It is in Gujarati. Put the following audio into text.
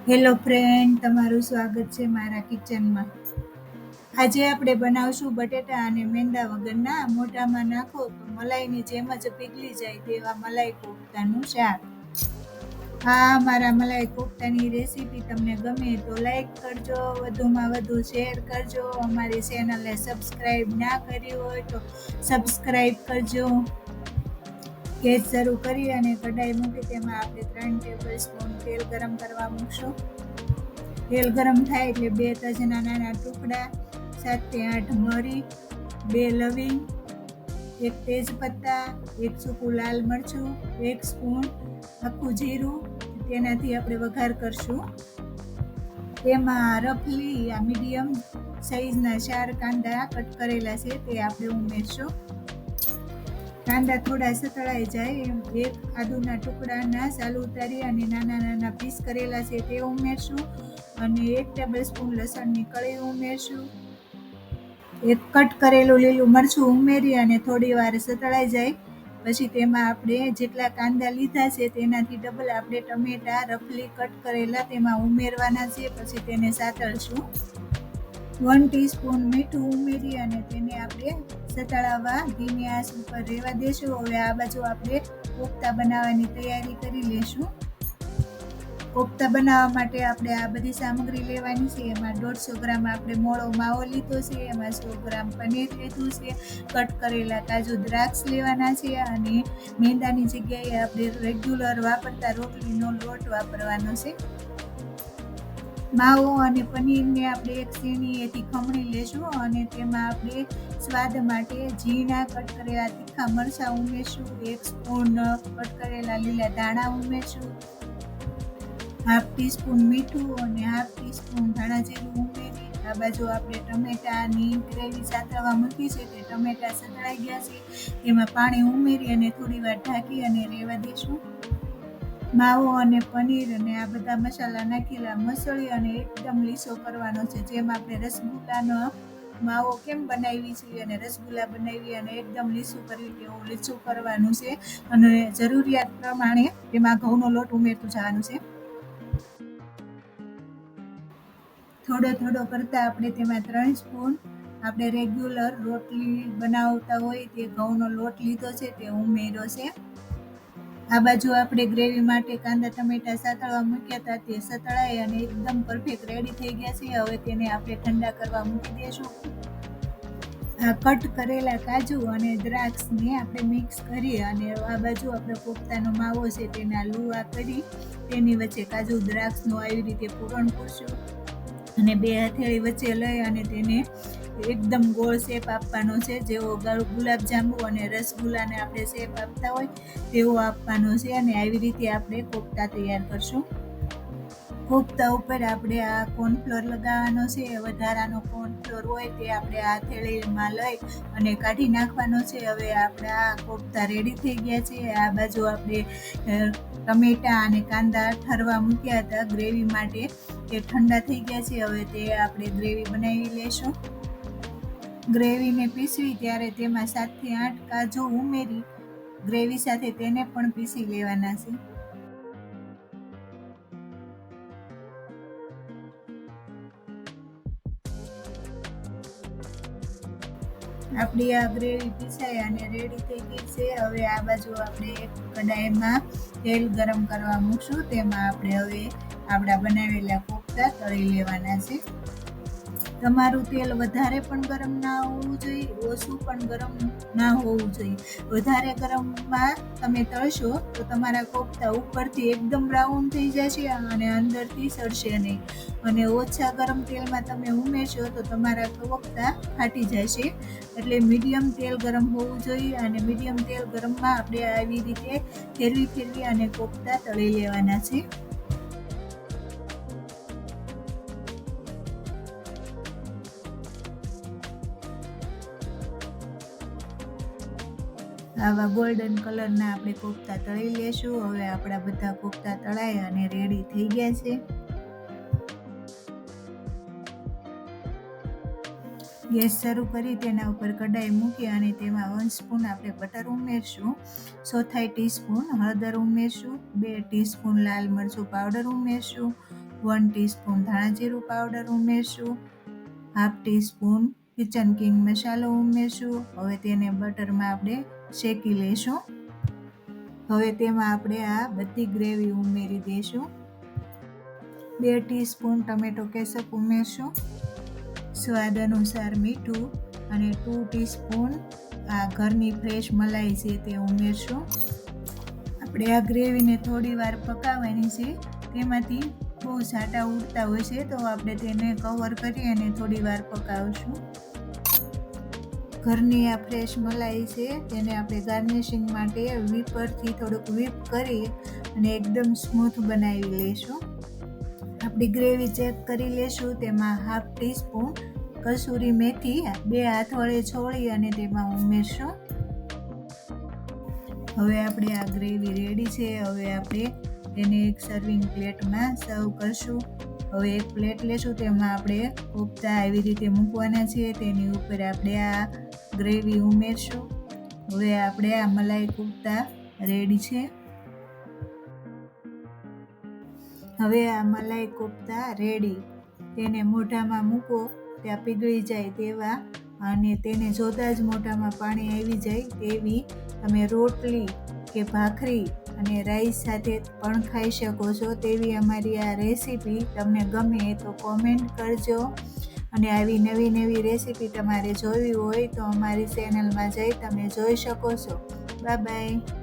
હેલો ફ્રેન્ડ, તમારું સ્વાગત છે મારા કિચનમાં. આજે આપણે બનાવશું બટેટા અને મેંદા વગરના મોઢામાં નાખો તો મલાઈની જેમ જ પીગળી જાય તેવા મલાઈ કોફતાનું શાક. હા, મારા મલાઈ કોફતાની રેસીપી તમને ગમે તો લાઈક કરજો, વધુમાં વધુ શેર કરજો. અમારી ચેનલને સબસ્ક્રાઈબ ના કરી હોય તો સબસ્ક્રાઈબ કરજો. ગેસ શરૂ કરી અને કઢાઈ મૂકી તેમાં આપણે 3 ટેબલ સ્પૂન તેલ ગરમ કરવા મૂકશું. તેલ ગરમ થાય એટલે 2 તજના નાના ટુકડા, 7 થી 8 મરી, 2 લવિંગ, 1 તેજપત્તા, 1 સૂકું લાલ મરચું, 1 સ્પૂન આખું જીરું, તેનાથી આપણે વઘાર કરશું. તેમાં રફલી આ મીડિયમ સાઈઝના 4 કાંદા કટ કરેલા છે તે આપણે ઉમેરશું. કાંદા થોડા સતળાઈ જાય એમ 1 આદુના ટુકડાના સાલ ઉતારી અને નાના નાના પીસ કરેલા છે તે ઉમેરશું અને 1 ટેબલ સ્પૂન લસણની કળી ઉમેરશું. 1 કટ કરેલું લીલું મરચું ઉમેરી અને થોડી વાર સતળાઈ જાય પછી તેમાં આપણે જેટલા કાંદા લીધા છે તેનાથી ડબલ આપણે ટમેટા રફલી કટ કરેલા તેમાં ઉમેરવાના છે. પછી તેને સાતળશું. 1 ટીસ્પૂન મીઠું ઉમેરી અને તેને આપણે સતળાવવા ધીમી આંચ ઉપર રહેવા દેશું. હવે આ બાજુ આપણે કોફતા બનાવવાની તૈયારી કરી લેશું. કોફતા બનાવવા માટે આપણે આ બધી સામગ્રી લેવાની છે. એમાં 150 ગ્રામ આપણે મોળો માવો લીધો છે, એમાં 100 ગ્રામ પનીર લીધું છે, કટ કરેલા કાજુ દ્રાક્ષ લેવાના છે અને મેંદાની જગ્યાએ આપણે રેગ્યુલર વાપરતા રોટલીનો લોટ વાપરવાનો છે. માવો અને પનીરને આપણે એક સીણીએથી ખમણી લેશું અને તેમાં આપણે સ્વાદ માટે ઝીણા કટ કરેલા તીખા મરચાં ઉમેરશું, 1 સ્પૂન કટ કરેલા લીલા ધાણા ઉમેરશું, ½ ટીસ્પૂન મીઠું અને ½ ટીસ્પૂન ધાણા જીરું ઉમેરી આ બાજુ આપણે ટમેટાની ગ્રેવી સાતળવા મૂકી છે તે ટમેટા સતળાઈ ગયા છે તેમાં પાણી ઉમેરી અને થોડી વાર ઢાંકી અને રહેવા દઈશું. માવો અને પનીર અને આ બધા મસાલા નાખેલા મસળી અને એકદમ લીસો કરવાનો છે. જેમ આપણે રસગુલ્લાનો માવો કેમ બનાવી છે અને રસગુલ્લા બનાવી અને એકદમ લીસું કરવી તેવું લીસું કરવાનું છે અને જરૂરિયાત પ્રમાણે તેમાં ઘઉંનો લોટ ઉમેરતું જવાનું છે. થોડો થોડો કરતાં આપણે તેમાં 3 સ્પૂન આપણે રેગ્યુલર રોટલી બનાવતા હોય તે ઘઉંનો લોટ લીધો છે તે ઉમેર્યો છે. આ બાજુ આપણે ગ્રેવી માટે કાંદા ટમેટા સાતળવા મૂક્યા હતા તે સતળાઈ અને એકદમ પરફેક્ટ રેડી થઈ ગયા છે. હવે તેને આપણે ઠંડા કરવા મૂકી દઈશું. આ કટ કરેલા કાજુ અને દ્રાક્ષને આપણે મિક્સ કરી અને આ બાજુ આપણે કોફતાનો માવો છે તેના લુવા કરી તેની વચ્ચે કાજુ દ્રાક્ષનું આવી રીતે પૂરણ પૂરશું અને 2 હથેળી વચ્ચે લઈ અને તેને એકદમ ગોળ શેપ આપવાનો છે. જેવો ગુલાબજાંબુ અને રસગુલ્લાને આપણે શેપ આપતા હોય તેવો આપવાનો છે અને આવી રીતે આપણે કોફતા તૈયાર કરશું. કોફતા ઉપર આપણે આ કોર્નફ્લોર લગાવવાનો છે. વધારાનો કોર્નફ્લોર હોય તે આપણે આ થેળીમાં લઈ અને કાઢી નાખવાનો છે. હવે આપણા આ કોફતા રેડી થઈ ગયા છે. આ બાજુ આપણે ટમેટા અને કાંદા ઠરવા મૂક્યા હતા ગ્રેવી માટે તે ઠંડા થઈ ગયા છે. હવે તે આપણે ગ્રેવી બનાવી લેશું. ગ્રેવીને પીસવી ત્યારે તેમાં 7 થી 8 કાજુ ઉમેરી ગ્રેવી સાથે તેને પણ પીસી લેવાના છે. આપણી આ ગ્રેવી પીસાઈ અને રેડી થઈ ગઈ છે. હવે આ બાજુ આપણે એક કઢાઈમાં તેલ ગરમ કરવા મૂકશું. તેમાં આપણે હવે આપણા બનાવેલા કોફતા તળી લેવાના છે. તમારું તેલ વધારે પણ ગરમ ના હોવું જોઈએ, ઓછું પણ ગરમ ના હોવું જોઈએ. વધારે ગરમમાં તમે તળશો તો તમારા કોફતા ઉપરથી એકદમ બ્રાઉન થઈ જશે અને અંદરથી સડશે નહીં અને ઓછા ગરમ તેલમાં તમે ઉમેરશો તો તમારા કોફતા ફાટી જશે. એટલે મીડિયમ તેલ ગરમ હોવું જોઈએ અને મીડિયમ તેલ ગરમમાં આપણે આવી રીતે ફેરવી અને કોફતા તળી લેવાના છે. આવા ગોલ્ડન કલરના આપણે કોફતા તળી લેશું. હવે આપણા બધા કોફતા તળાઈ અને રેડી થઈ ગયા છે. ગેસ શરૂ કરી તેના ઉપર કઢાઈ મૂકી અને તેમાં 1 સ્પૂન આપણે બટર ઉમેરશું, 1/4 ટીસ્પૂન હળદર ઉમેરશું, 2 ટીસ્પૂન લાલ મરચું પાવડર ઉમેરશું, 1 ટીસ્પૂન ધાણા જીરું પાવડર ઉમેરશું, હાફ ટીસ્પૂન કિચન કિંગ મસાલો ઉમેરશું. હવે તેને બટરમાં આપણે શેકી લઈશું. હવે તેમાં આપણે આ બધી ગ્રેવી ઉમેરી દઈશું. 2 ટીસ્પૂન ટમેટો કેચઅપ ઉમેરશું, સ્વાદ અનુસાર મીઠું અને 2 ટીસ્પૂન આ ઘરની ફ્રેશ મલાઈ છે તે ઉમેરશું. આપણે આ ગ્રેવીને થોડી વાર પકાવવાની છે. તેમાંથી બહુ છાંટા ઉડતા હોય છે તો આપણે તેને કવર કરી અને થોડી વાર પકાવશું. ઘરની આ ફ્રેશ મલાઈ છે તેને આપણે ગાર્નિશિંગ માટે વીપરથી થોડુંક વીપ કરી અને એકદમ સ્મૂથ બનાવી લઈશું. આપણી ગ્રેવી ચેક કરી લેશું. તેમાં હાફ ટીસ્પૂન કસૂરી મેથી 2 હાથ વડે છોડી અને તેમાં ઉમેરશું. હવે આપણે આ ગ્રેવી રેડી છે. હવે આપણે તેને એક સર્વિંગ પ્લેટમાં સર્વ કરશું. હવે એક પ્લેટ લેશું, તેમાં આપણે કોફતા આવી રીતે મૂકવાના છે. તેની ઉપર આપણે આ ગ્રેવી ઉમેરશું. હવે આપણે આ મલાઈ કોફતા રેડી છે. હવે આ મલાઈ કોફતા રેડી. તેને મોઢામાં મૂકો ત્યાં પીગળી જાય તેવા અને તેને જોતાં જ મોઢામાં પાણી આવી જાય તેવી તમે રોટલી કે ભાખરી અને રાઈસ સાથે પણ ખાઈ શકો છો. તેવી અમારી આ રેસીપી તમને ગમે તો કોમેન્ટ કરજો. અને આવી નવી નવી રેસીપી તમારે જોવી હોય તો અમારી ચેનલમાં જઈ તમે જોઈ શકો છો. Bye bye.